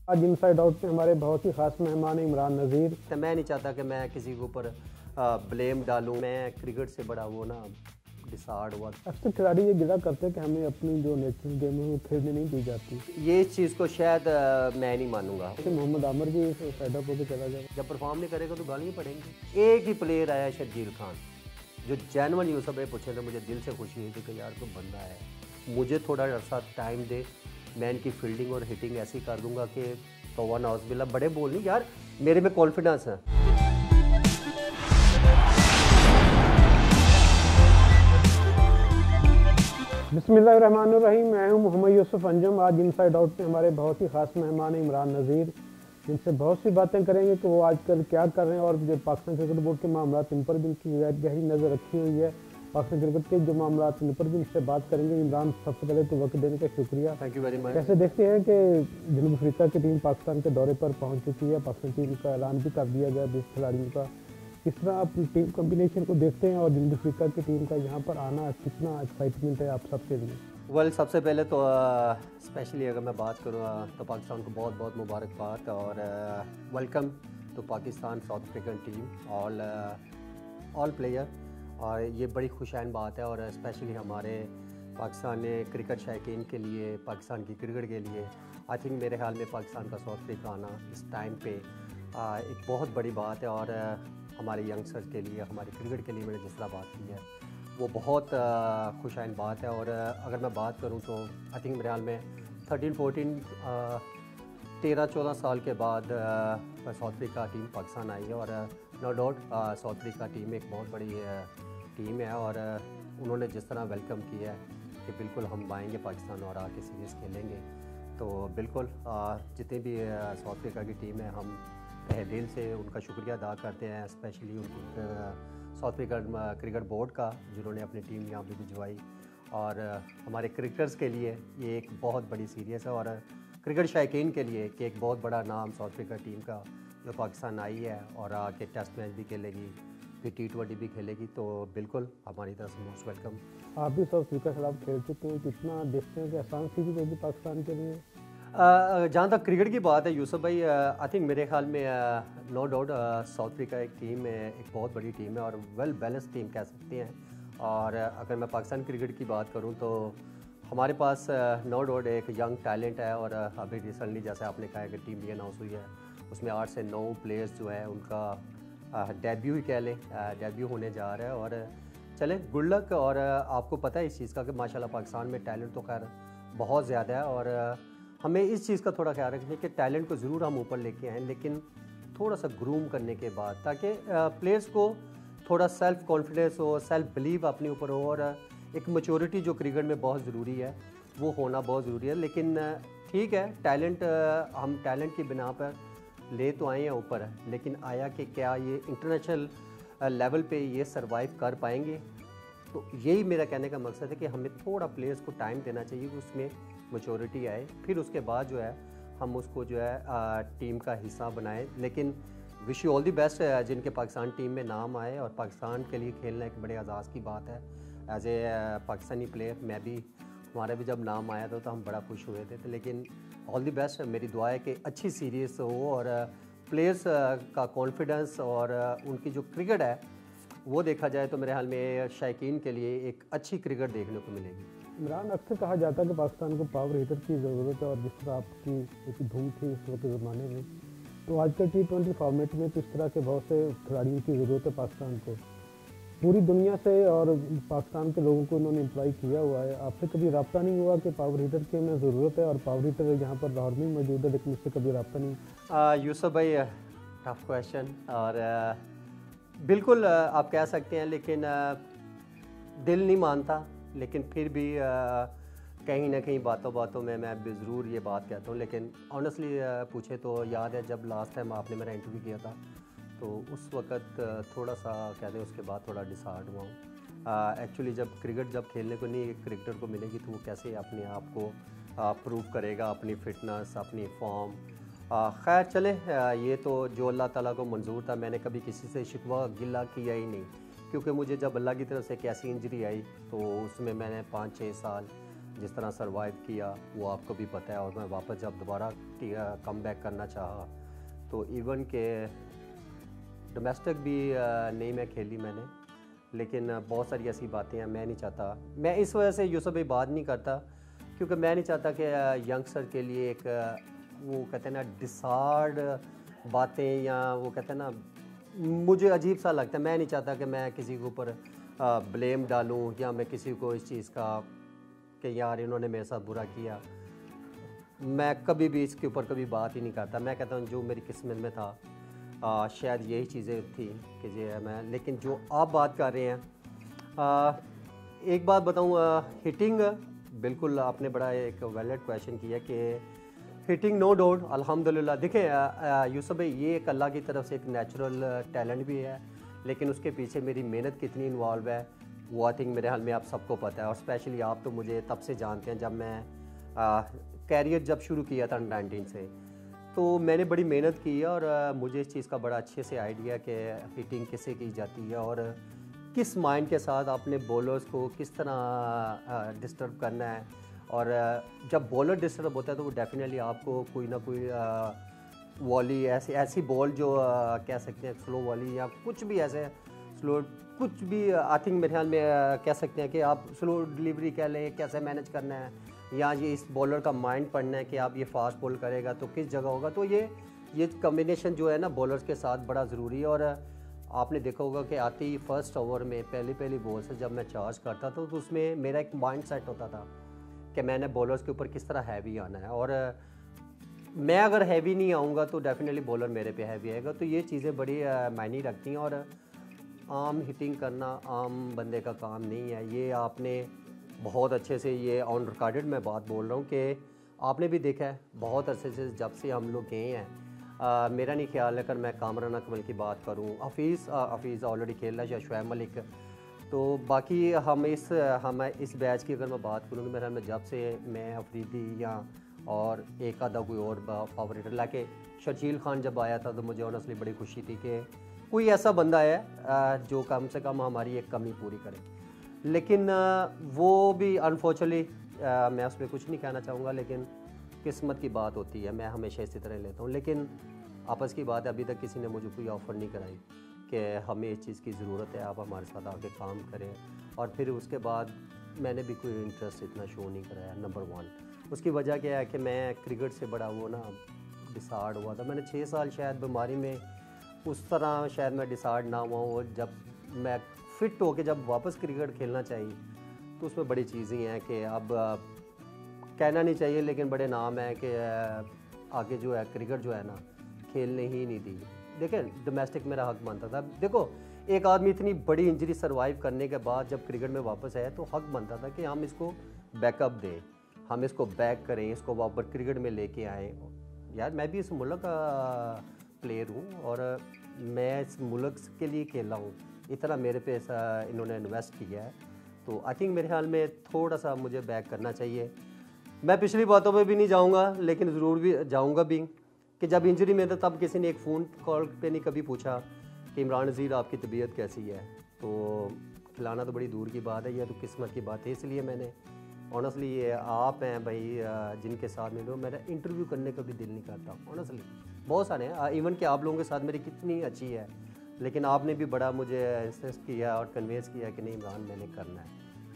आज inside out में हमारे बहुत ही खास मेहमान इमरान नज़ीर। तो मैं नहीं चाहता कि मैं किसी के ऊपर ब्लेम डालूं। मैं क्रिकेट से बड़ा वो ना डिसार्ड हुआ। अक्सर खिलाड़ी ये गिला करते हैं कि हमें अपनी जो नेचुरल गेम है वो खेलने नहीं दी जाती। ये इस चीज़ को शायद मैं नहीं मानूंगा। जैसे मोहम्मद आमिर भी फेडअप होकर चला जाए। जब परफॉर्म नहीं करेगा तो गालियाँ पड़ेंगी। एक ही प्लेयर आया शर्जील खान जो जेन्युइन यूसुफ भाई पूछे थे, मुझे दिल से खुशी हुई थी कि यार कोई बंदा है, मुझे थोड़ा अर्सा टाइम दे, मैं इनकी फील्डिंग और हिटिंग ऐसी कर दूंगा कि तौबा नाउज़ुबिल्लाह। बड़े बोल नहीं यार, मेरे में कॉन्फिडेंस है। बिस्मिल्लाहिर्रहमानिर्रहीम। मैं हूं मोहम्मद यूसुफ अंजुम। आज इनसाइड आउट में हमारे बहुत ही खास मेहमान हैं इमरान नज़ीर, जिनसे बहुत सी बातें करेंगे कि वो आजकल क्या कर रहे हैं और जो पाकिस्तान क्रिकेट बोर्ड के मामला इन पर भी उनकी गहरी नज़र रखी हुई है। पाकिस्तान क्रिकेट के जो मामला इन पर भी इनसे बात करेंगे। इमरान, सबसे पहले तो वक्त देने का शुक्रिया। Thank you very much. कैसे देखते हैं कि जनूबी अफ्रीका की टीम पाकिस्तान के दौरे पर पहुँच चुकी है, पाकिस्तान टीम का ऐलान भी कर दिया गया 20 खिलाड़ियों का। किस तरह आप टीम कॉम्बिनेशन को देखते हैं और जनूबी अफ्रीका की टीम का यहाँ पर आना कितना एक्साइटमेंट है आप सबके लिए? वेल, सबसे पहले तो स्पेशली अगर मैं बात करूँ तो पाकिस्तान को बहुत बहुत मुबारकबाद और welcome to Pakistan South African team all player. और ये बड़ी खुशैन बात है और स्पेशली हमारे पाकिस्तान क्रिकेट शौकीन के लिए, पाकिस्तान की क्रिकेट के लिए आई थिंक मेरे ख्याल में पाकिस्तान का साउथ अफ्रीका आना इस टाइम पे एक बहुत बड़ी बात है। और हमारे यंगस्टर्स के लिए, हमारी क्रिकेट के लिए मैंने जिस तरह बात की है वो बहुत खुशहाल बात है। और अगर मैं बात करूं तो आई थिंक मेरे हाल में 13-14 साल के बाद साउथ अफ्रीका टीम पाकिस्तान आई है। और no doubt South Africa team एक बहुत बड़ी टीम है और उन्होंने जिस तरह वेलकम किया है कि बिल्कुल हम आएंगे पाकिस्तान और आके सीरीज़ खेलेंगे, तो बिल्कुल जितनी भी साउथ अफ्रीका की टीम है हम तहे दिल से उनका शुक्रिया अदा करते हैं, स्पेशली उनकी साउथ अफ्रीकन क्रिकेट बोर्ड का जिन्होंने अपनी टीम यहाँ पे भिजवाई। और हमारे क्रिकेटर्स के लिए ये एक बहुत बड़ी सीरीज़ है और क्रिकेट शौकीन के लिए कि एक बहुत बड़ा नाम साउथ अफ्रीका टीम का जो पाकिस्तान आई है और आके टेस्ट मैच भी खेलेगी, फिर T20 भी खेलेगी, तो बिल्कुल हमारी तरफ से मोस्ट वेलकम। आप भी साउथ अफ्रीका के खिलाफ खेल चुके हैं, कितना देखते हैं कि आसान सीरीज होगी पाकिस्तान के लिए? जहाँ तक क्रिकेट की बात है यूसुफ भाई, आई थिंक मेरे ख्याल में नो डाउट साउथ अफ्रीका एक टीम है, एक बहुत बड़ी टीम है और वेल बैलेंस टीम कह सकते हैं। और अगर मैं पाकिस्तान क्रिकेट की बात करूँ तो हमारे पास नो डाउट एक यंग टैलेंट है। और अभी रिसेंटली जैसे आपने कहा कि टीम भी अनाउंस हुई है, उसमें 8 से 9 प्लेयर्स जो है उनका डेब्यू ही कह लें, डेब्यू होने जा रहा है। और चलें, गुड लक। और आपको पता है इस चीज़ का कि माशाल्लाह पाकिस्तान में टैलेंट तो खैर बहुत ज़्यादा है और हमें इस चीज़ का थोड़ा ख्याल रखना है कि टैलेंट को ज़रूर हम ऊपर लेके आएँ, लेकिन थोड़ा सा ग्रूम करने के बाद, ताकि प्लेयर्स को थोड़ा सेल्फ कॉन्फिडेंस हो, सेल्फ बिलीव अपने ऊपर हो। और एक मैच्योरिटी जो क्रिकेट में बहुत ज़रूरी है वो होना बहुत ज़रूरी है। लेकिन ठीक है, टैलेंट हम टैलेंट की बिना पर ले तो आए हैं ऊपर, लेकिन आया कि क्या ये इंटरनेशनल लेवल पे ये सरवाइव कर पाएंगे। तो यही मेरा कहने का मकसद है कि हमें थोड़ा प्लेयर्स को टाइम देना चाहिए कि उसमें मैच्योरिटी आए, फिर उसके बाद जो है हम उसको जो है टीम का हिस्सा बनाएं। लेकिन wish you all the best जिनके पाकिस्तान टीम में नाम आए, और पाकिस्तान के लिए खेलना एक बड़े एजाज़ की बात है। एज ए पाकिस्तानी प्लेयर मैं भी, हमारा भी जब नाम आया था तो हम बड़ा खुश हुए थे। लेकिन ऑल दी बेस्ट, मेरी दुआ है कि अच्छी सीरीज़ हो और प्लेयर्स का कॉन्फिडेंस और उनकी जो क्रिकेट है वो देखा जाए तो मेरे हाल में शौकीन के लिए एक अच्छी क्रिकेट देखने को मिलेगी। इमरान, अक्सर कहा जाता है कि पाकिस्तान को पावर हिटर की ज़रूरत है और जिस तरह आपकी एक धूम थी इस वक्त के ज़माने में, तो आजकल T20 फॉर्मेट में तो इस तरह के बहुत से खिलाड़ियों की ज़रूरत है पाकिस्तान को। पूरी दुनिया से और पाकिस्तान के लोगों को उन्होंने एम्प्लॉय किया हुआ है। आपसे कभी रब्ता नहीं हुआ कि पावर हिटर की हमें ज़रूरत है और पावर हिटर यहाँ पर लाहौर में मौजूद है, लेकिन उससे कभी रब्ता नहीं? यूसुफ भाई, टफ क्वेश्चन। और बिल्कुल आप कह सकते हैं, लेकिन दिल नहीं मानता, लेकिन फिर भी कहीं ना कहीं बातों बातों में मैं ज़रूर ये बात कहता हूँ। लेकिन ऑनेस्टली पूछे तो याद है जब लास्ट टाइम आपने मेरा इंटरव्यू किया था तो उस वक़्त थोड़ा सा कहते हैं, उसके बाद थोड़ा डिसहार्ट हुआ हूँ। एक्चुअली जब क्रिकेट जब खेलने को नहीं एक क्रिकेटर को मिलेगी तो वो कैसे अपने आप को प्रूव करेगा, अपनी फ़िटनेस, अपनी फॉर्म। खैर चले, ये तो जो अल्लाह ताला को मंजूर था। मैंने कभी किसी से शिकवा गिला किया ही नहीं, क्योंकि मुझे जब अल्लाह की तरफ से एक ऐसी इंजरी आई तो उसमें मैंने 5-6 साल जिस तरह सरवाइव किया वो आपको भी पता है। और मैं वापस जब दोबारा कम बैक करना चाहा तो इवन के डोमेस्टिक भी नहीं मैं खेली मैंने, लेकिन बहुत सारी ऐसी बातें हैं मैं नहीं चाहता, मैं इस वजह से यूसुफ भाई बात नहीं करता क्योंकि मैं नहीं चाहता कि यंगस्टर के लिए एक वो कहते हैं ना डिसार्ड बातें, या वो कहते हैं ना, मुझे अजीब सा लगता है। मैं नहीं चाहता कि मैं किसी के ऊपर ब्लेम डालूं या मैं किसी को इस चीज़ का कि यार इन्होंने मेरे साथ बुरा किया। मैं कभी भी इसके ऊपर कभी बात ही नहीं करता। मैं कहता हूँ जो मेरी किस्मत में था शायद यही चीज़ें थी कि जो मैं, लेकिन जो आप बात कर रहे हैं एक बात बताऊँ, हिटिंग बिल्कुल आपने बड़ा एक वैलिड क्वेश्चन किया कि हिटिंग नो डाउट अल्हम्दुलिल्लाह। देखें यूसुफ भाई, ये एक अल्लाह की तरफ से एक नेचुरल टैलेंट भी है, लेकिन उसके पीछे मेरी मेहनत कितनी इन्वॉल्व है वो आई थिंक मेरे हाल में आप सबको पता है। और स्पेशली आप तो मुझे तब से जानते हैं जब मैं कैरियर जब शुरू किया था 19 से, तो मैंने बड़ी मेहनत की है और मुझे इस चीज़ का बड़ा अच्छे से आइडिया कि हिटिंग कैसे की जाती है और किस माइंड के साथ अपने बॉलर्स को किस तरह डिस्टर्ब करना है। और जब बॉलर डिस्टर्ब होता है तो वो डेफिनेटली आपको कोई ना कोई वॉली ऐसी बॉल जो कह सकते हैं स्लो वॉली या कुछ भी ऐसे स्लो, कुछ भी आई थिंक मेरे ख्याल में कह सकते हैं कि आप स्लो डिलीवरी कह लें, कैसे मैनेज करना है, या ये इस बॉलर का माइंड पढ़ना है कि आप ये फास्ट बॉल करेगा तो किस जगह होगा। तो ये कम्बिनेशन जो है ना बॉलर्स के साथ बड़ा ज़रूरी है। और आपने देखा होगा कि आते ही फर्स्ट ओवर में पहली बॉल से जब मैं चार्ज करता था तो उसमें मेरा एक माइंड सेट होता था कि मैंने बॉलर्स के ऊपर किस तरह हैवी आना है, और मैं अगर हैवी नहीं आऊँगा तो डेफिनेटली बॉलर मेरे पे हैवी आएगा। तो ये चीज़ें बड़ी मायने रखती हैं। और आम हिटिंग करना आम बंदे का काम नहीं है। ये आपने बहुत अच्छे से, ये ऑन रिकॉर्डेड मैं बात बोल रहा हूँ कि आपने भी देखा है बहुत अच्छे से जब से हम लोग गए हैं। मेरा नहीं ख्याल है अगर मैं कामरान अकमल की बात करूँ, हफीज़ ऑलरेडी खेल रहा है, या शुएब मलिक, तो बाकी हम इस बैच की अगर मैं बात करूँ तो मेरे में जब से मैं अफरीदी या और एक आधा कोई और फावरेट लाके शर्जील खान जब आया था तो मुझे ऑनेस्टली बड़ी खुशी थी कि कोई ऐसा बंदा है जो कम से कम हमारी एक कमी पूरी करे। लेकिन वो भी अनफॉर्चुनेटली मैं उस पर कुछ नहीं कहना चाहूँगा, लेकिन किस्मत की बात होती है, मैं हमेशा इसी तरह लेता हूँ। लेकिन आपस की बात है, अभी तक किसी ने मुझे कोई ऑफ़र नहीं कराई कि हमें इस चीज़ की ज़रूरत है, आप हमारे साथ आके काम करें। और फिर उसके बाद मैंने भी कोई इंटरेस्ट इतना शो नहीं कराया। नंबर 1 उसकी वजह क्या है कि मैं क्रिकेट से बड़ा वो ना डिसार्ड हुआ था। मैंने 6 साल शायद बीमारी में उस तरह शायद मैं डिसार्ड ना हुआ हूँ, और जब मैं फ़िट होके जब वापस क्रिकेट खेलना चाहिए तो उसमें बड़ी चीज़ें हैं कि अब कहना नहीं चाहिए लेकिन बड़े नाम है कि आगे जो है क्रिकेट जो है ना खेलने ही नहीं दी। देखें डोमेस्टिक मेरा हक बनता था। देखो एक आदमी इतनी बड़ी इंजरी सर्वाइव करने के बाद जब क्रिकेट में वापस आया तो हक बनता था कि हम इसको बैकअप दें, हम इसको बैक करें, इसको वापस क्रिकेट में लेके आएँ। यार मैं भी इस मुल्क का प्लेयर हूँ और मैं इस मुल्क के लिए खेला हूँ, इतना मेरे पे ऐसा इन्होंने इन्वेस्ट किया है, तो आई थिंक मेरे ख्याल में थोड़ा सा मुझे बैक करना चाहिए। मैं पिछली बातों पे भी नहीं जाऊंगा लेकिन ज़रूर भी जाऊंगा भी कि जब इंजरी में था तब किसी ने एक फ़ोन कॉल पे नहीं कभी पूछा कि इमरान नज़ीर आपकी तबीयत कैसी है, तो खिलाना तो बड़ी दूर की बात है, यह तो किस्मत की बात है। इसलिए मैंने ऑनेस्टली ये आप हैं भाई जिनके साथ मिलो, मेरा इंटरव्यू करने का भी दिल नहीं करता ऑनेस्टली। बहुत सारे हैं, इवन कि आप लोगों के साथ मेरी कितनी अच्छी है, लेकिन आपने भी बड़ा मुझे इंसिस्ट किया और कन्वेंस किया कि नहीं इमरान मैंने करना है।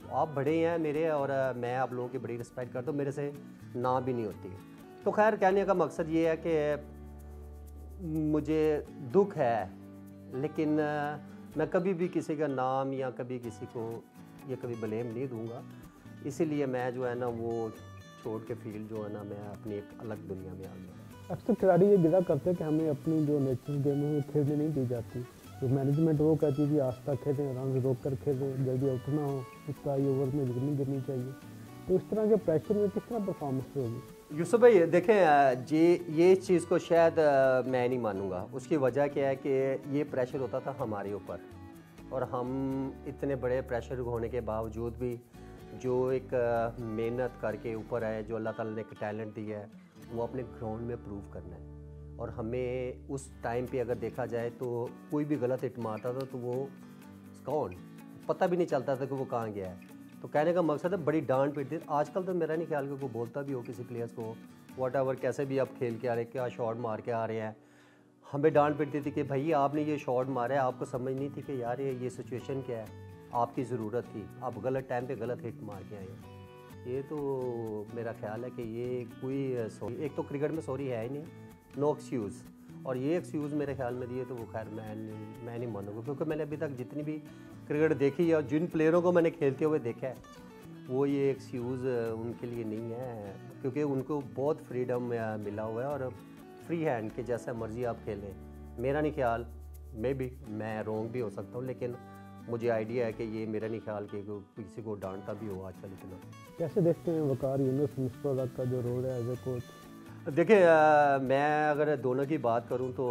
तो आप बड़े हैं मेरे और मैं आप लोगों की बड़ी रिस्पेक्ट करता हूँ, मेरे से ना भी नहीं होती। तो खैर कहने का मकसद ये है कि मुझे दुख है, लेकिन मैं कभी भी किसी का नाम या कभी किसी को ये कभी ब्लेम नहीं दूंगा। इसीलिए मैं जो है ना वो छोड़ के फील्ड जो है ना मैं अपनी एक अलग दुनिया में आ गया। अक्सर खिलाड़ी ये गिला करते हैं कि हमें अपनी जो नेचुरल गेम है वो खेलने नहीं दी जाती, तो मैनेजमेंट वो कहती है कि आस्था खेलें, आराम से रोक कर खेलें, जल्दी आउट ना हो, इतना ही ओवर में नहीं गिरनी चाहिए। तो इस तरह के प्रेशर में किस तरह परफॉर्मेंस होगी? यूसुफ भाई देखें ये चीज़ को शायद मैं नहीं मानूंगा। उसकी वजह क्या है कि ये प्रेशर होता था हमारे ऊपर, और हम इतने बड़े प्रेशर होने के बावजूद भी जो एक मेहनत करके ऊपर आए, जो अल्लाह ताला ने एक टैलेंट दिया है वो अपने ग्राउंड में प्रूव करना है। और हमें उस टाइम पे अगर देखा जाए तो कोई भी गलत हिट मारता था तो वो कौन पता भी नहीं चलता था कि वो कहाँ गया है। तो कहने का मकसद है बड़ी डांट पीटती है। आजकल तो मेरा नहीं ख्याल कि कोई बोलता भी हो किसी प्लेयर्स को, वॉट कैसे भी आप खेल के आ रहे, क्या शॉट मार के आ रहे हैं, हमें डांट पीटती थी कि भाई आपने ये शॉट मारा है, आपको समझ नहीं थी कि यार ये सिचुएशन क्या है, आपकी ज़रूरत थी, आप गलत टाइम पे गलत हिट मार के आए। ये तो मेरा ख्याल है कि ये कोई सॉरी, एक तो क्रिकेट में सॉरी है ही नहीं, नो एक्सक्यूज़, और ये एक्सक्यूज़ मेरे ख्याल में दिए तो वो खैर मैं नहीं मानूंगा, क्योंकि मैंने अभी तक जितनी भी क्रिकेट देखी है और जिन प्लेयरों को मैंने खेलते हुए देखा है, वो ये एक्सक्यूज़ उनके लिए नहीं है, क्योंकि उनको बहुत फ्रीडम मिला हुआ है और फ्री हैंड के जैसा मर्ज़ी आप खेलें। मेरा नहीं ख्याल, मैं रॉन्ग भी हो सकता हूँ, लेकिन मुझे आइडिया है कि ये मेरा नहीं ख्याल कि किसी को डांटता भी हो आजकल इतना। कैसे देखते हैं वकार यूनुस मिसबा का जो रोल है एज ए कोच? देखिए मैं अगर दोनों की बात करूं तो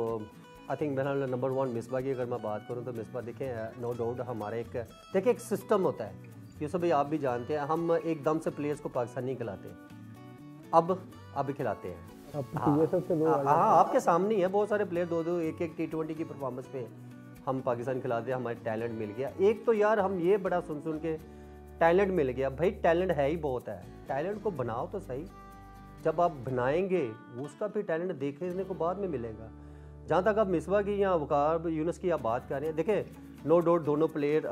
आई थिंक मेरा नंबर 1 मिसबा की अगर मैं बात करूं तो मिसबा देखें नो डाउट हमारे देखिए एक सिस्टम होता है, ये सब भी आप भी जानते हैं, हम एकदम से प्लेयर्स को पाकिस्तान नहीं खिलाते, अब खिलाते हैं। हाँ आपके सामने ही है, बहुत सारे प्लेयर 2-2 1-1 T20 की परफॉर्मेंस पे हम पाकिस्तान खिलाते हैं, हमारे टैलेंट मिल गया। एक तो यार हम ये बड़ा सुन के टैलेंट मिल गया, भाई टैलेंट है ही बहुत है, टैलेंट को बनाओ तो सही, जब आप बनाएंगे उसका फिर टैलेंट देखने को बाद में मिलेगा। जहाँ तक आप मिसबा की या वकार यूनुस की आप बात कर रहे हैं, देखिए नो डाउट दोनों प्लेयर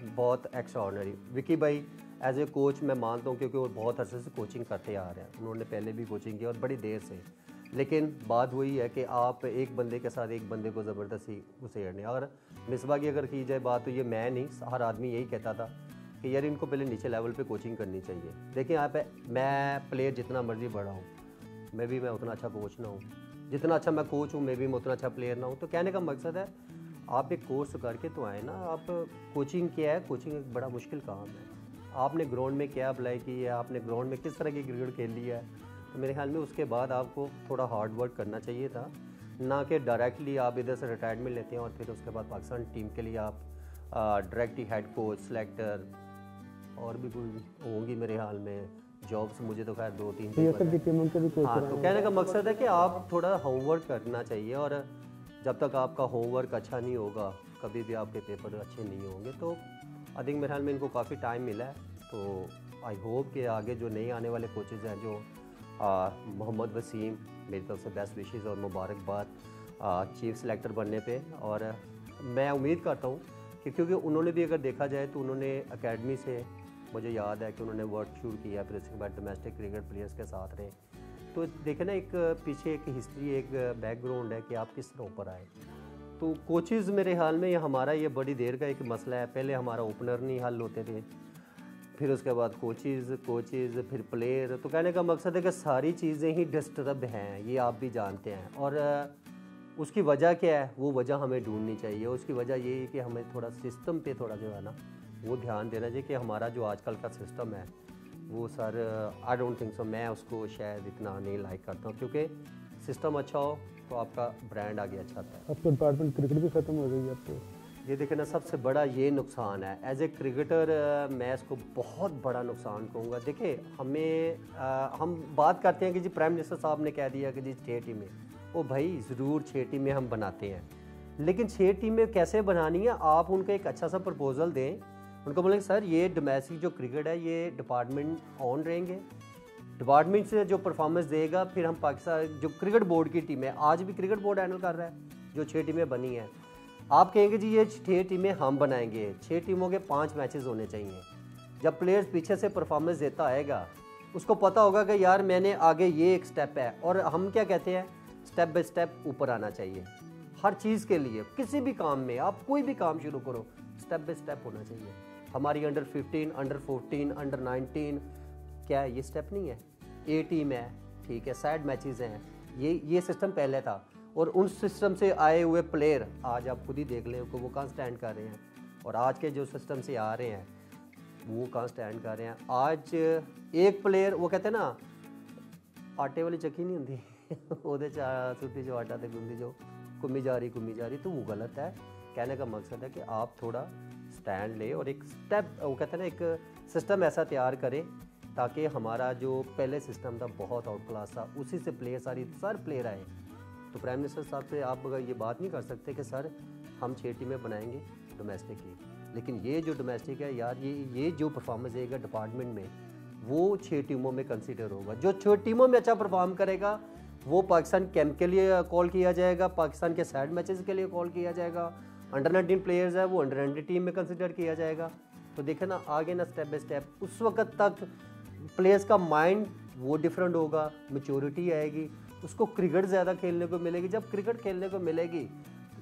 बहुत एक्स्ट्राऑर्डिनरी। विकी भाई एज ए कोच मैं मानता हूँ, क्योंकि वो बहुत अरसे से कोचिंग करते आ रहे हैं, उन्होंने पहले भी कोचिंग की और बड़ी देर से, लेकिन बात वही है कि आप एक बंदे के साथ एक बंदे को ज़बरदस्ती उसेड़ने, और मिसबा की अगर की जाए बात तो ये मैं नहीं, हर आदमी यही कहता था कि यार इनको पहले नीचे लेवल पे कोचिंग करनी चाहिए। देखिए यहाँ पे मैं प्लेयर जितना मर्जी बड़ा हूँ, मैं उतना अच्छा कोच ना हूँ, जितना अच्छा मैं कोच हूँ मैं उतना अच्छा प्लेयर ना हूँ। तो कहने का मकसद है आप एक कोर्स करके तो आए ना, आप कोचिंग क्या है, कोचिंग एक बड़ा मुश्किल काम है, आपने ग्राउंड में क्या अप्लाई की है, आपने ग्राउंड में किस तरह की क्रिकेट खेल ली है, तो मेरे ख्याल में उसके बाद आपको थोड़ा हार्ड वर्क करना चाहिए था, ना कि डायरेक्टली आप इधर से रिटायरमेंट लेते हैं और फिर उसके बाद पाकिस्तान टीम के लिए आप डायरेक्टली हेड कोच सेलेक्टर और भी कोई होंगी मेरे ख्याल में जॉब्स, मुझे तो खैर 2-3। हाँ तो कहने का मकसद है कि आप थोड़ा होमवर्क करना चाहिए, और जब तक आपका होमवर्क अच्छा नहीं होगा कभी भी आपके पेपर अच्छे नहीं होंगे। तो आई थिंक मेरे ख्याल में इनको काफ़ी टाइम मिला है, तो आई होप कि आगे जो नए आने वाले कोचेज़ हैं, जो मोहम्मद वसीम, मेरी तरफ से बेस्ट विशेज़ और मुबारकबाद चीफ सेलेक्टर बनने पे, और मैं उम्मीद करता हूँ कि क्योंकि उन्होंने भी अगर देखा जाए तो उन्होंने एकेडमी से, मुझे याद है कि उन्होंने वर्क शुरू किया, फिर उसके बाद डोमेस्टिक क्रिकेट प्लेयर्स के साथ रहे, तो देखे ना एक पीछे एक हिस्ट्री, एक बैकग्राउंड है कि आप किस तरह ऊपर आए। तो कोचेज़ मेरे हाल में हमारा ये बड़ी देर का एक मसला है, पहले हमारा ओपनर नहीं हल होते थे, फिर उसके बाद कोचेज़ फिर प्लेयर, तो कहने का मकसद है कि सारी चीज़ें ही डिस्टर्ब हैं, ये आप भी जानते हैं, और उसकी वजह क्या है, वो वजह हमें ढूंढनी चाहिए। उसकी वजह ये है कि हमें थोड़ा सिस्टम पे थोड़ा जो है ना वो ध्यान देना चाहिए कि हमारा जो आजकल का सिस्टम है वो sir I don't think so, मैं उसको शायद इतना नहीं लाइक करता हूँ, क्योंकि सिस्टम अच्छा हो तो आपका ब्रांड आगे अच्छा आता है। अब तो डिपार्टमेंट क्रिकेट भी ख़त्म हो गई है, अब तो ये देखें ना सबसे बड़ा ये नुकसान है, एज ए क्रिकेटर मैं इसको बहुत बड़ा नुकसान कहूँगा। देखिए हम बात करते हैं कि जी प्राइम मिनिस्टर साहब ने कह दिया कि जी 6 टीमें, ओ भाई ज़रूर 6 टीमें हम बनाते हैं, लेकिन 6 टीमें कैसे बनानी है, आप उनको एक अच्छा सा प्रपोजल दें, उनको बोलेंगे सर ये डोमेस्टिक जो क्रिकेट है ये डिपार्टमेंट ऑन रहेंगे, डिपार्टमेंट से जो परफॉर्मेंस देगा फिर हम पाकिस्तान जो क्रिकेट बोर्ड की टीम है, आज भी क्रिकेट बोर्ड हैंडल कर रहा है जो 6 टीमें बनी हैं, आप कहेंगे जी ये 6 टीमें हम बनाएंगे, 6 टीमों के 5 मैचेस होने चाहिए। जब प्लेयर्स पीछे से परफॉर्मेंस देता आएगा उसको पता होगा कि यार मैंने आगे ये एक स्टेप है, और हम क्या कहते हैं स्टेप बाय स्टेप ऊपर आना चाहिए हर चीज़ के लिए। किसी भी काम में आप कोई भी काम शुरू करो स्टेप बाय स्टेप होना चाहिए। हमारी अंडर 15, अंडर 14, अंडर 19 क्या है, ये स्टेप नहीं है, ए टीम है, ठीक है, साइड मैचेस हैं, ये सिस्टम पहले था, और उन सिस्टम से आए हुए प्लेयर आज आप खुद ही देख लें कि वो कहाँ स्टैंड कर रहे हैं, और आज के जो सिस्टम से आ रहे हैं वो कहाँ स्टैंड कर रहे हैं। आज एक प्लेयर, वो कहते हैं ना आटे वाली चक्की नहीं होती ਉਹਦੇ ਚ सुटी जो आटा थे गुंदी जो घूमी जा रही, तो वो गलत है। कहने का मकसद है कि आप थोड़ा स्टैंड ले और एक स्टेप, वो कहते हैं ना एक सिस्टम ऐसा तैयार करें ताकि हमारा जो पहले सिस्टम था बहुत आउट क्लास था, उसी से सर प्लेयर आए। तो प्राइम मिनिस्टर साहब से आप अगर ये बात नहीं कर सकते कि सर हम 6 टीमें बनाएंगे डोमेस्टिक की, लेकिन ये जो डोमेस्टिक है यार, ये जो परफॉर्मेंस देगा डिपार्टमेंट में, वो 6 टीमों में कंसीडर होगा। जो 6 टीमों में अच्छा परफॉर्म करेगा वो पाकिस्तान कैंप के लिए कॉल किया जाएगा, पाकिस्तान के साइड मैचेस के लिए कॉल किया जाएगा। अंडर 19 प्लेयर्स है वो अंडर 19 टीम में कंसिडर किया जाएगा। तो देखे ना आगे ना स्टेप बाय स्टेप उस वक्त तक प्लेयर्स का माइंड वो डिफरेंट होगा, मैच्योरिटी आएगी, उसको क्रिकेट ज़्यादा खेलने को मिलेगी। जब क्रिकेट खेलने को मिलेगी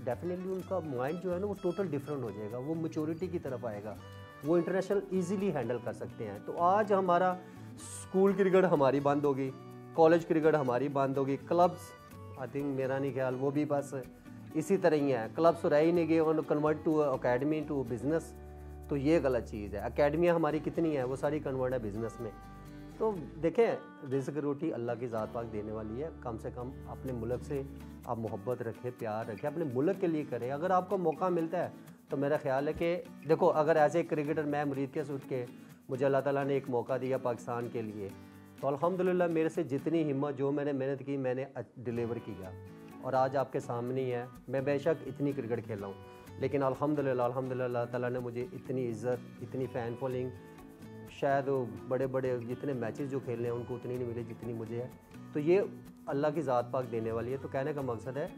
डेफिनेटली उनका माइंड जो है ना वो टोटल डिफरेंट हो जाएगा, वो मैच्योरिटी की तरफ आएगा, वो इंटरनेशनल ईजीली हैंडल कर सकते हैं। तो आज हमारा स्कूल क्रिकेट हमारी बंद होगी, कॉलेज क्रिकेट हमारी बंद होगी, क्लब्स आई थिंक मेरा नहीं ख्याल वो भी बस इसी तरह ही है, क्लब्स रह ही नहीं गए, उन्होंने convert to academy to business. तो ये गलत चीज़ है। अकेडमियाँ हमारी कितनी है वो सारी कन्वर्ट है बिज़नेस में। तो देखें रिज़्क रोटी अल्लाह की ज़ात पाक देने वाली है, कम से कम अपने मुल्क से आप मोहब्बत रखें, प्यार रखें, अपने मुल्क के लिए करें। अगर आपको मौका मिलता है तो मेरा ख्याल है कि देखो अगर एज ए क्रिकेटर मैं मुरीद के उठ के मुझे अल्लाह ताला ने एक मौका दिया पाकिस्तान के लिए, तो अल्हम्दुलिल्लाह मेरे से जितनी हिम्मत जो मैंने मेहनत की मैंने डिलीवर किया और आज आपके सामने ही है। मैं बेशक इतनी क्रिकेट खेल रहा हूँ लेकिन अल्हम्दुलिल्लाह अल्लाह ताला ने मुझे इतनी इज़्ज़त, इतनी फ़ैन फॉलोइंग, शायद वो बड़े बड़े जितने मैचेस जो खेलने हैं उनको उतनी नहीं मिली जितनी मुझे है। तो ये अल्लाह की ज़ात पाक देने वाली है। तो कहने का मकसद है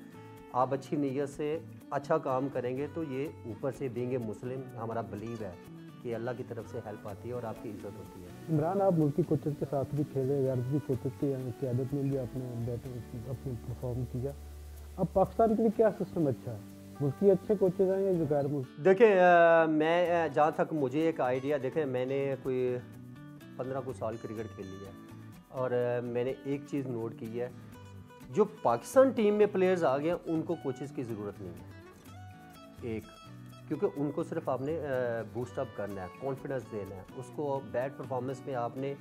आप अच्छी नीयत से अच्छा काम करेंगे तो ये ऊपर से बीइंग ए मुस्लिम हमारा बिलीव है कि अल्लाह की तरफ से हेल्प आती है और आपकी इज़्ज़त होती है। इमरान, आप मुल्की कोचेस के साथ भी खेले, गर्द की कोचेस की क़यादत में भी आपने अपने परफॉर्म किया। अब पाकिस्तान के लिए क्या सिस्टम अच्छा है? मुल्की अच्छे कोचेज हैं या जो गैर मुल्की? देखें मैं जहाँ तक मुझे एक आइडिया, देखें मैंने कोई 15 कुछ साल क्रिकेट खेली है और मैंने एक चीज़ नोट की है, जो पाकिस्तान टीम में प्लेयर्स आ गए उनको कोचेस की ज़रूरत नहीं है। एक क्योंकि उनको सिर्फ आपने बूस्ट अप करना है, कॉन्फिडेंस देना है, उसको बैड परफॉर्मेंस में आपने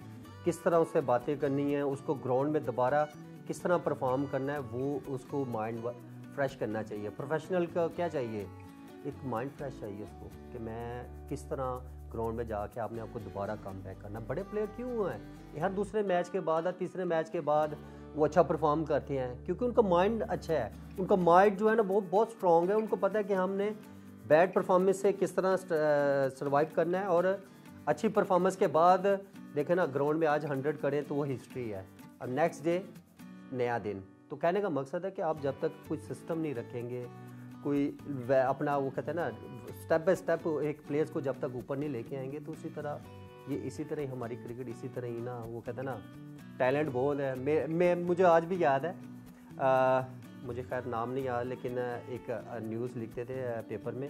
किस तरह उससे बातें करनी है, उसको ग्राउंड में दोबारा किस तरह परफॉर्म करना है, वो उसको माइंड फ्रेश करना चाहिए। प्रोफेशनल का क्या चाहिए, एक माइंड फ्रेश चाहिए उसको कि मैं किस तरह ग्राउंड में जाके आपने आपको दोबारा कम बैक करना। बड़े प्लेयर क्यों हुए हैं हर दूसरे मैच के बाद या तीसरे मैच के बाद वो अच्छा परफॉर्म करते हैं क्योंकि उनका माइंड अच्छा है, उनका माइंड जो है ना वो बहुत स्ट्रॉन्ग है। उनको पता है कि हमने बैड परफॉर्मेंस से किस तरह सर्वाइव करना है और अच्छी परफॉर्मेंस के बाद देखें ना ग्राउंड में आज 100 करें तो वो हिस्ट्री है और नेक्स्ट डे नया दिन। तो कहने का मकसद है कि आप जब तक कुछ सिस्टम नहीं रखेंगे, कोई अपना वो कहते हैं ना स्टेप बाय स्टेप एक प्लेयर्स को जब तक ऊपर नहीं लेके आएंगे तो उसी तरह ये इसी तरह ही हमारी क्रिकेट इसी तरह ही ना वो कहते हैं ना टैलेंट बहुत है। मैं मुझे आज भी याद है, मुझे खैर नाम नहीं याद लेकिन एक न्यूज़ लिखते थे पेपर में,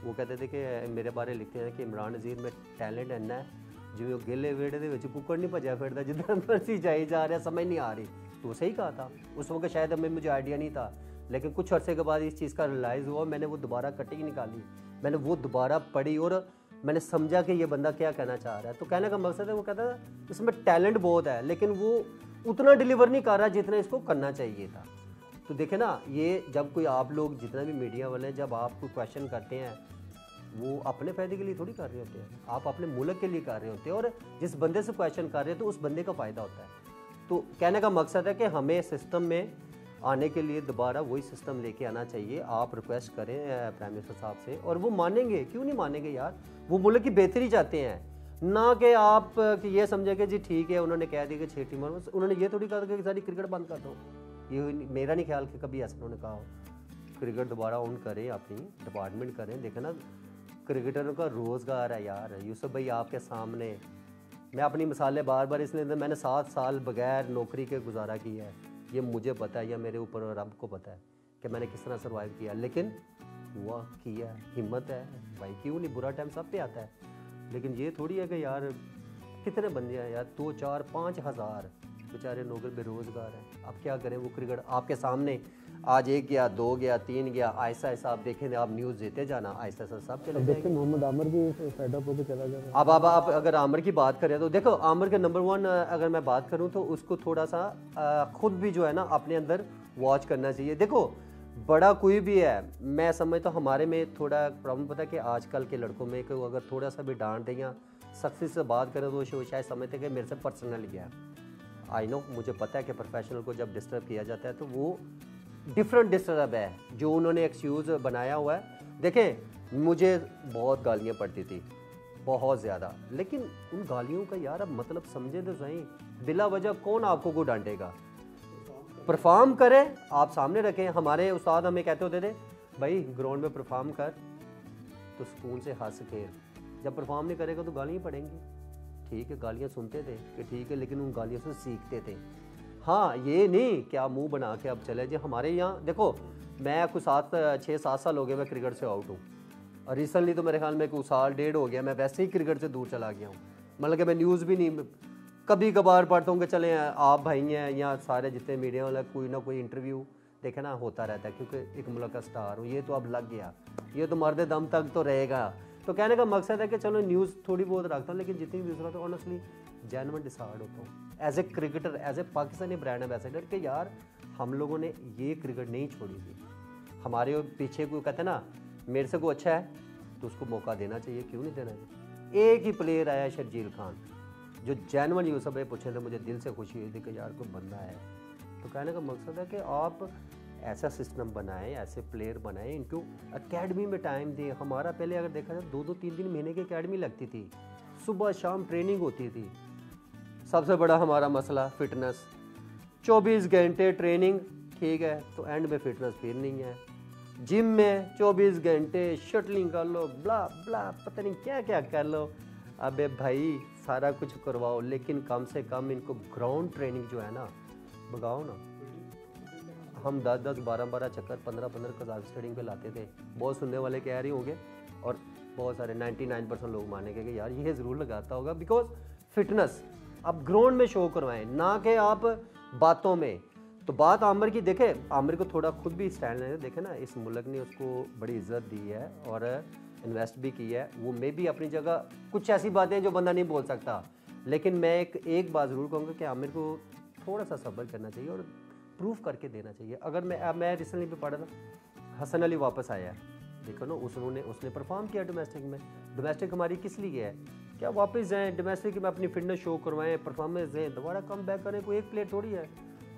वो कहते थे कि मेरे बारे लिखते हैं कि इमरान नज़ीर में टैलेंट इन्ना है जिवें गिले वेड़े दे विच कुक्कड़ नहीं भजा फिरदा जिधर मर्जी जाई जा रहा, समझ नहीं आ रही। तो सही कहा था उस वक्त, शायद मुझे आइडिया नहीं था लेकिन कुछ अर्से के बाद इस चीज़ का रियलाइज़ हुआ, मैंने वो दोबारा कटिंग निकाली, मैंने वो दोबारा पढ़ी और मैंने समझा कि ये बंदा क्या कहना चाह रहा है। तो कहने का मकसद है वो कहता था इसमें टैलेंट बहुत है लेकिन वो उतना डिलीवर नहीं कर रहा जितना इसको करना चाहिए था। तो देखे ना ये जब कोई आप लोग जितना भी मीडिया वाले हैं जब आप कोई क्वेश्चन करते हैं वो अपने फ़ायदे के लिए थोड़ी कर रहे होते हैं, आप अपने मुल्क के लिए कर रहे होते हैं और जिस बंदे से क्वेश्चन कर रहे हैं तो उस बंदे का फ़ायदा होता है। तो कहने का मकसद है कि हमें सिस्टम में आने के लिए दोबारा वही सिस्टम लेके आना चाहिए। आप रिक्वेस्ट करें प्राइम मिनिस्टर साहब से और वो मानेंगे, क्यों नहीं मानेंगे यार, वो मुल्क की बेहतरी चाहते हैं, ना कि आप कि ये समझे कि जी ठीक है उन्होंने कह दिया कि 6 टीमों, उन्होंने ये थोड़ी कहा कि सारी क्रिकेट बंद कर दो, ये मेरा नहीं ख्याल कि कभी ऐसा उन्होंने कहा हो। क्रिकेट दोबारा ऑन करें, अपनी डिपार्टमेंट करें। देखें ना क्रिकेटरों का रोज़गार है यार। यूसुफ भाई आपके सामने मैं अपनी मिसालें बार बार इसलिए मैंने 7 साल बगैर नौकरी के गुजारा किया है, ये मुझे पता है या मेरे ऊपर रब को पता है कि मैंने किस तरह सर्वाइव किया, लेकिन हुआ किया, हिम्मत है भाई, क्यों नहीं, बुरा टाइम सब पे आता है। लेकिन ये थोड़ी है कि यार कितने बंदे हैं यार 2 4 5 हज़ार बेचारे नौकर बेरोज़गार हैं, अब क्या करें। वो क्रिकेट आपके सामने आज 1 गया 2 गया 3 गया, ऐसा ऐसा आप देखें, आप न्यूज़ देते जाना, ऐसा ऐसा सब चले देखिए मोहम्मद आमिर भी फेड अप होकर चला गया। अब आप अगर आमिर की बात करें तो देखो आमिर के नंबर 1 अगर मैं बात करूं तो उसको थोड़ा सा खुद भी जो है ना अपने अंदर वॉच करना चाहिए। देखो बड़ा कोई भी है, मैं समझता हूँ हमारे में थोड़ा प्रॉब्लम पता है कि आजकल के लड़कों में कि अगर थोड़ा सा भी डांट दें या सख्ती से बात करें तो वो शायद समझते कि मेरे से पर्सनल गया। आई नो, मुझे पता है कि प्रोफेशनल को जब डिस्टर्ब किया जाता है तो वो डिफरेंट डिस्टर्ब है जो उन्होंने एक्सक्यूज़ बनाया हुआ है। देखें मुझे बहुत गालियाँ पड़ती थी, बहुत ज़्यादा, लेकिन उन गालियों का यार अब मतलब समझे तो सही, बिला वजह कौन आपको को डांटेगा। परफॉर्म करें, आप सामने रखें। हमारे उस्ताद हमें कहते होते थे भाई ग्राउंड में परफॉर्म कर तो सुकून से हंस खेल, जब परफॉर्म नहीं करेगा तो गालियाँ पड़ेंगी। ठीक है, गालियाँ सुनते थे कि ठीक है, लेकिन उन गालियों से सीखते थे। हाँ, ये नहीं क्या मुंह बना के अब चले जी। हमारे यहाँ देखो, मैं कुछ 6-7 साल हो गए मैं क्रिकेट से आउट हूँ, और रिसेंटली तो मेरे ख्याल में कुछ साल डेढ़ हो गया मैं वैसे ही क्रिकेट से दूर चला गया हूँ। मतलब कि मैं न्यूज़ भी नहीं, कभी कभार पढ़ता हूँ कि चलें आप भाई हैं या सारे जितने मीडिया वाले कोई ना कोई इंटरव्यू देखे ना होता रहता है, क्योंकि एक मुल्क का स्टार हूँ, ये तो अब लग गया, ये तो मरदे दम तक तो रहेगा। तो कहने का मकसद है कि चलो न्यूज़ थोड़ी बहुत रखता हूँ, लेकिन जितनी न्यूज़ रखता हूँ ऑनेस्टली जेन्युइन डिसाइड होता हूँ as a cricketer, as a Pakistani brand ambassador कि यार हम लोगों ने ये क्रिकेट नहीं छोड़ी थी। हमारे पीछे कोई कहते ना मेरे से कोई अच्छा है तो उसको मौका देना चाहिए, क्यों नहीं देना चाहिए। एक ही प्लेयर आया शर्जील खान, जो जेन्युइन यूसुफ भाई पूछे थे, मुझे दिल से खुशी हुई थी कि यार कोई बंदा है। तो कहने का मकसद है कि आप ऐसा सिस्टम बनाएं, ऐसे प्लेयर बनाएं, इनको एकेडमी में टाइम दें। हमारा पहले अगर देखा जाए 2-2 3-3 महीने की एकेडमी लगती थी, सुबह शाम ट्रेनिंग होती थी। सबसे बड़ा हमारा मसला फिटनेस, 24 घंटे ट्रेनिंग, ठीक है, तो एंड में फिटनेस फिर नहीं है। जिम में 24 घंटे शटलिंग कर लो, ब्ला ब्ला पता नहीं क्या क्या कर लो। अबे भाई सारा कुछ करवाओ, लेकिन कम से कम इनको ग्राउंड ट्रेनिंग जो है ना भगाओ ना। हम 10-10 12-12 चक्कर 15-15 कजाक स्टेडियम पे लाते थे। बहुत सुनने वाले कह रहे होंगे और बहुत सारे 99% लोग मानेंगे कि यार ये ज़रूर लगाता होगा, बिकॉज फिटनेस आप ग्राउंड में शो करवाएं, ना कि आप बातों में। तो बात आमिर की देखे, आमिर को थोड़ा खुद भी स्टैंड लेने देखे ना, इस मुल्क ने उसको बड़ी इज्जत दी है और इन्वेस्ट भी की है। वो मे भी अपनी जगह कुछ ऐसी बातें जो बंदा नहीं बोल सकता, लेकिन मैं एक बात ज़रूर कहूँगा कि आमिर को थोड़ा सा सब्र करना चाहिए और प्रूफ करके देना चाहिए। अगर मैं रिसेंटली भी पढ़ा था, हसन अली वापस आया है, देखो ना उसने परफॉर्म किया डोमेस्टिक में। डोमेस्टिक हमारी किस लिए है, क्या वापस जाएँ डोमेस्टिक में अपनी फिटनेस शो करवाएं, परफॉर्मेंस दें, दोबारा कम बैक करें। कोई एक प्लेयर थोड़ी है,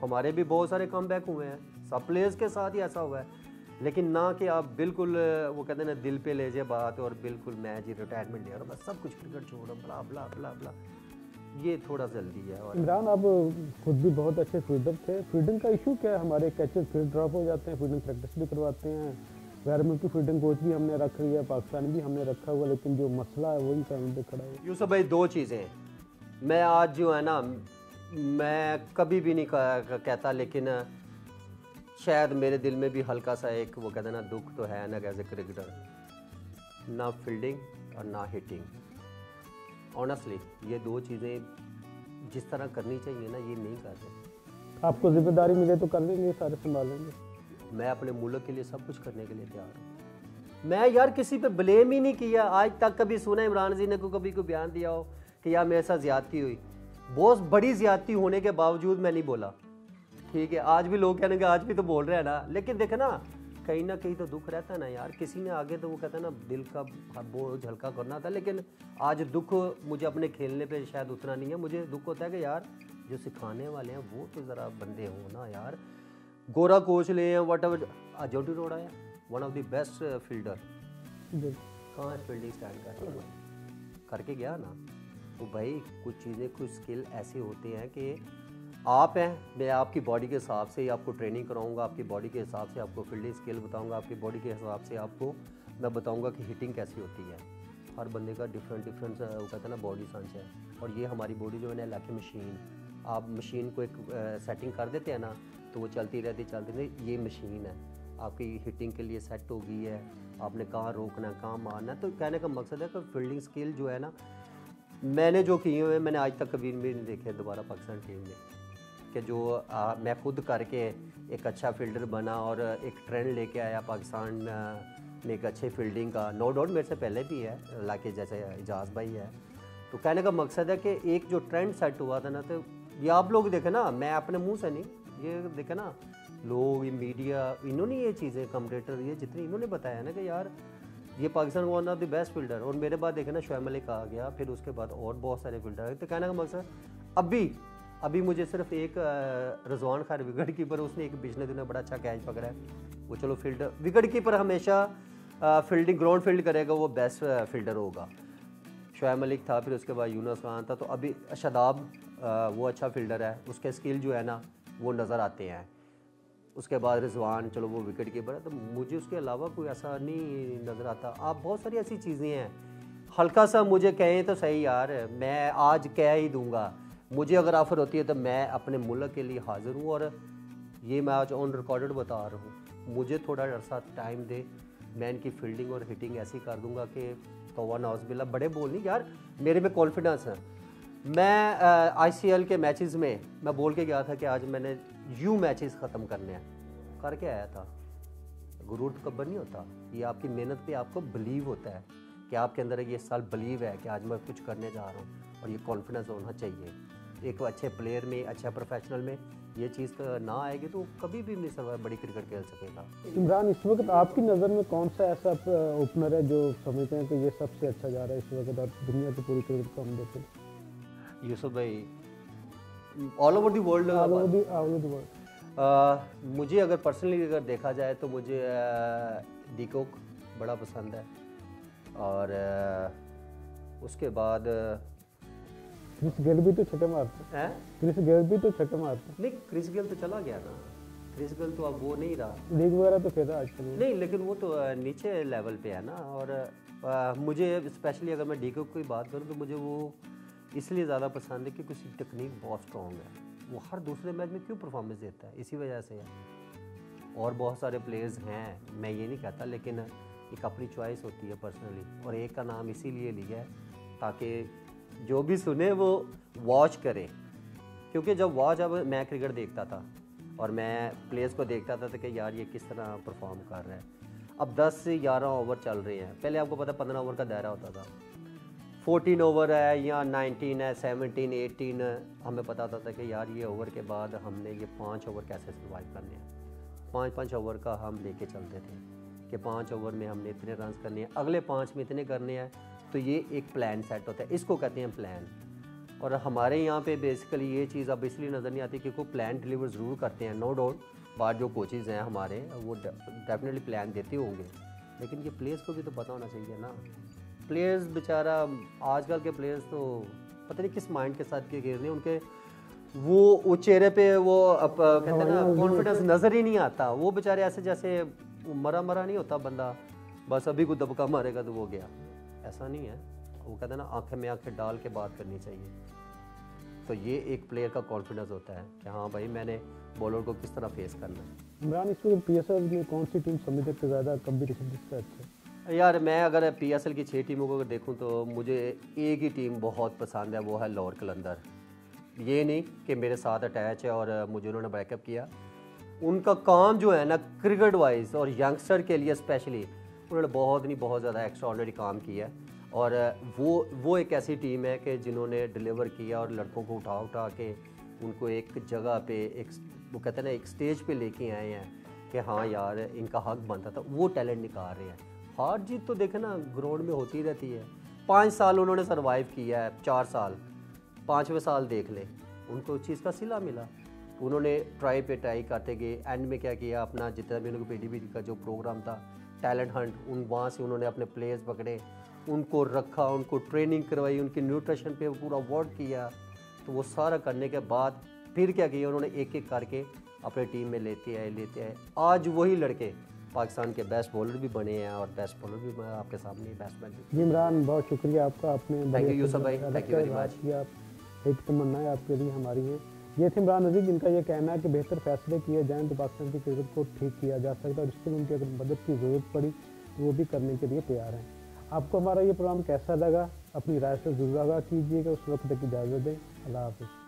हमारे भी बहुत सारे कम बैक हुए हैं, सब प्लेयर्स के साथ ही ऐसा हुआ है। लेकिन ना कि आप बिल्कुल वो कहते हैं ना दिल पे ले जाए बात और बिल्कुल मैं जी रिटायरमेंट ले रहा हूँ, बस सब कुछ क्रिकेट छोड़ रहा हूँ, ब्ला ब्ला ब्ला ब्ला, ये थोड़ा जल्दी है। और इमरान, आप खुद भी बहुत अच्छे फील्डर थे, फील्डिंग का इशू क्या है? हमारे कैचेस फील्ड ड्रॉप हो जाते हैं, फील्डिंग प्रैक्टिस भी करवाते हैं, गैर मुल्की फील्डिंग कोच भी हमने रखा हुआ है, पाकिस्तान भी हमने रखा हुआ, लेकिन जो मसला है वही टाइम पे खड़ा है। यूसुफ भाई दो चीज़ें, मैं आज जो है ना मैं कभी भी नहीं कहता, लेकिन शायद मेरे दिल में भी हल्का सा एक वो कहते हैं ना दुख तो है ना एज ए क्रिकेटर, ना फील्डिंग और ना हिटिंग। ऑनेस्टली ये दो चीज़ें जिस तरह करनी चाहिए ना ये नहीं करते। आपको जिम्मेदारी मिले तो कर लेंगे, सारे संभालेंगे। मैं अपने मुल्क के लिए सब कुछ करने के लिए तैयार हूँ। मैं यार किसी पे ब्लेम ही नहीं किया आज तक। कभी सुना इमरान जी ने कभी कोई बयान दिया हो कि यार मेरे साथ ज़्यादती हुई? बहुत बड़ी ज़्यादती होने के बावजूद मैं नहीं बोला, ठीक है। आज भी लोग कहने के आज भी तो बोल रहे हैं ना, लेकिन देखे ना कहीं तो दुख रहता है ना यार। किसी ने आगे तो वो कहता है ना दिल का बोझ हल्का करना था, लेकिन आज दुख मुझे अपने खेलने पे शायद उतना नहीं है। मुझे दुख होता है कि यार जो सिखाने वाले हैं वो तो ज़रा बंदे हो ना यार। गोरा कोच ले हैं वट एवर, जोटी रोड आया one of the best fielder, कहाँ है फील्डिंग स्टैंड करके गया ना। तो भाई कुछ चीज़ें कुछ स्किल ऐसे होते हैं कि आप हैं, मैं आपकी बॉडी के हिसाब से ही आपको ट्रेनिंग कराऊंगा, आपकी बॉडी के हिसाब से आपको फील्डिंग स्किल बताऊंगा, आपकी बॉडी के हिसाब से आपको मैं बताऊंगा कि हिटिंग कैसी होती है। हर बंदे का डिफरेंट वो कहते हैं ना बॉडी सांच है, और ये हमारी बॉडी जो है ना लाइक मशीन। आप मशीन को एक सेटिंग कर देते हैं ना तो वो चलती रहती, ये मशीन है आपकी हिटिंग के लिए सेट हो गई है, आपने कहाँ रोकना कहाँ मारना। तो कहने का मकसद है कि फील्डिंग स्किल जो है ना मैंने जो किए हुए मैंने आज तक कभी भी नहीं देखे दोबारा पाकिस्तान टीम में, कि जो मैं खुद करके एक अच्छा फील्डर बना और एक ट्रेंड लेके आया पाकिस्तान में एक अच्छे फील्डिंग का। नो डाउट मेरे से पहले भी है लाके जैसे इजाज़ भाई है। तो कहने का मकसद है कि एक जो ट्रेंड सेट हुआ था ना, तो ये आप लोग देखें ना, मैं अपने मुंह से नहीं, ये देखें ना लोग ये मीडिया इन्होंने ये चीज़ें कमेंटेटर ये जितनी इन्होंने बताया ना कि यार ये Pakistan one of the best fielder. और मेरे बाद देखे ना शोएब मलिक आ गया, फिर उसके बाद और बहुत सारे फील्डर आए। तो कहने का मकसद अभी मुझे सिर्फ एक रजवान खान विकेट कीपर, उसने एक पिछले दिनों बड़ा अच्छा कैच पकड़ा है वो। चलो फील्डर विकेट कीपर हमेशा फील्डिंग ग्राउंड फील्ड करेगा वो बेस्ट फील्डर होगा। शुएब मलिक था, फिर उसके बाद यूनुस खान था, तो अभी शादाब वो अच्छा फील्डर है, उसके स्किल जो है ना वो नज़र आते हैं। उसके बाद रिजवान, चलो वो विकेट कीपर है, तो मुझे उसके अलावा कोई ऐसा नहीं नज़र आता। आप बहुत सारी ऐसी चीज़ें हैं, हल्का सा मुझे कहें तो सही यार, मैं आज कह ही दूंगा, मुझे अगर ऑफ़र होती है तो मैं अपने मुल्क के लिए हाज़िर हूँ। और ये मैं आज ऑन रिकॉर्डेड बता रहा हूँ, मुझे थोड़ा अरसा टाइम दे, मैं इनकी फील्डिंग और हिटिंग ऐसी कर दूंगा कि तौबा नाउज़ुबिल्लाह, बड़े बोल नहीं यार, मेरे में कॉन्फिडेंस है। मैं आईसीएल के मैचेस में मैं बोल के गया था कि आज मैंने यूं मैचेस ख़त्म करने हैं, करके आया था। गुरूर तकब्बर नहीं होता, ये आपकी मेहनत पे आपको बिलीव होता है कि आपके अंदर ये साल बिलीव है कि आज मैं कुछ करने जा रहा हूँ, और ये कॉन्फिडेंस होना चाहिए। एक अच्छे प्लेयर में, अच्छा प्रोफेशनल में ये चीज़ ना आएगी तो कभी भी नहीं सर्वाइव बड़ी क्रिकेट खेल सकेगा। इमरान, इस वक्त आपकी नज़र में कौन सा ऐसा ओपनर है जो समझते हैं कि ये सबसे अच्छा जा रहा है इस वक्त, और दुनिया की पूरी क्रिकेट को हम देखें? यूसुफ भाई, ऑल ओवर द वर्ल्ड, मुझे अगर पर्सनली अगर देखा जाए तो मुझे डिकॉक बड़ा पसंद है, और उसके बाद क्रिस गेल भी तो छक्के मारते हैं। क्रिस गेल भी तो छक्के मारते नहीं, क्रिस गेल तो चला गया ना, क्रिस गेल तो अब वो नहीं रहा, लीग वगैरह तो खेला आजकल नहीं, लेकिन वो तो नीचे लेवल पे है ना। और मुझे स्पेशली अगर मैं डिकॉक की बात करूँ तो मुझे वो इसलिए ज़्यादा पसंद है कि उसकी टेक्निक बहुत स्ट्रॉन्ग है, वो हर दूसरे मैच में क्यों परफॉर्मेंस देता है, इसी वजह से है। और बहुत सारे प्लेयर्स हैं, मैं ये नहीं कहता, लेकिन एक अपनी चॉइस होती है पर्सनली, और एक का नाम इसीलिए लिया है ताकि जो भी सुने वो वॉच करे। क्योंकि जब मैं क्रिकेट देखता था और मैं प्लेयर्स को देखता था तो कि यार ये किस तरह परफॉर्म कर रहा है। अब 10 से 11 ओवर चल रहे हैं, पहले आपको पता 15 ओवर का दायरा होता था, 14 ओवर है या 19 है, 17, 18, हमें पता था कि यार ये ओवर के बाद हमने ये 5 ओवर कैसे सर्वाइव करने हैं। 5-5 ओवर का हम लेके चलते थे कि 5 ओवर में हमने इतने रन करने हैं, अगले 5 में इतने करने हैं, तो ये एक प्लान सेट होता है, इसको कहते हैं प्लान। और हमारे यहाँ पे बेसिकली ये चीज़ अब इसलिए नज़र नहीं आती कि कोई प्लान डिलीवर ज़रूर करते हैं, नो डाउट, बाद जो कोचेज़ हैं हमारे वो डेफिनेटली प्लान देते होंगे, लेकिन ये प्लेयर्स को भी तो पता होना चाहिए ना। प्लेयर्स बेचारा, आजकल के प्लेयर्स तो पता नहीं किस माइंड के साथ के गिर रहे हैं, उनके वो चेहरे पे वो कहते हैं ना कॉन्फिडेंस नज़र ही नहीं आता। वो बेचारे ऐसे जैसे मरा नहीं होता बंदा, बस अभी को दबका मारेगा तो वो गया, ऐसा नहीं है। वो कहते हैं ना आंखें में आंखें डाल के बात करनी चाहिए। तो ये एक प्लेयर का कॉन्फिडेंस होता है कि हाँ भाई मैंने बॉलर को किस तरह फेस करना है। इमरान, इस वक्त पीएसएल में कौन सी टीम समझते थे ज़्यादा कंपटीशन जिसका अच्छा? यार मैं अगर पीएसएल की 6 टीमों को अगर देखूं तो मुझे एक ही टीम बहुत पसंद है, वो है लाहौर कलंदर। ये नहीं कि मेरे साथ अटैच है और मुझे उन्होंने बैकअप किया, उनका काम जो है ना क्रिकेट वाइज और यंगस्टर के लिए स्पेशली उन्होंने बहुत ज़्यादा एक्स्ट्राऑर्डिनरी काम किया है। और वो एक ऐसी टीम है कि जिन्होंने डिलीवर किया और लड़कों को उठा के उनको एक जगह पे, एक वो कहते हैं ना एक स्टेज पे लेके आए हैं कि हाँ यार इनका हक बनता था, वो टैलेंट निकाल रहे हैं। हार जीत तो देखे ना ग्राउंड में होती रहती है। 5 साल उन्होंने सर्वाइव किया है, 4 साल, 5वें साल देख ले उनको उस चीज़ का सिला मिला। उन्होंने ट्राई पे ट्राई करते गए, एंड में क्या किया, अपना जितना भी उनका पीडीबी का जो प्रोग्राम था टैलेंट हंट, वहाँ से उन्होंने अपने प्लेयर्स पकड़े, उनको रखा, उनको ट्रेनिंग करवाई, उनकी न्यूट्रिशन पे पूरा वर्क किया। तो वो सारा करने के बाद फिर क्या किया, उन्होंने एक एक करके अपने टीम में लेते आए। आज वही लड़के पाकिस्तान के बेस्ट बॉलर भी बने हैं और बेस्ट बॉलर भी आपके सामने बैट्समैन भी। इमरान, बहुत शुक्रिया आपका, आपने थैंक यू यूसुफ भाई, थैंक यू वेरी मच। एक तमन्ना है आपके लिए, हमारी है। ये थे इमरान नज़ीर, जिनका ये कहना है कि बेहतर फैसले किए जाएँ तो पाकिस्तान की क्रिकेट को ठीक किया जा सकता है, और इसके लिए उनकी अगर मदद की ज़रूरत पड़ी तो वो भी करने के लिए तैयार हैं। आपको हमारा ये प्रोग्राम कैसा लगा, अपनी राय से ज़रूर आगाह कीजिएगा। उस वक्त तक इजाज़त दें, अल्लाह हाफ़िज़।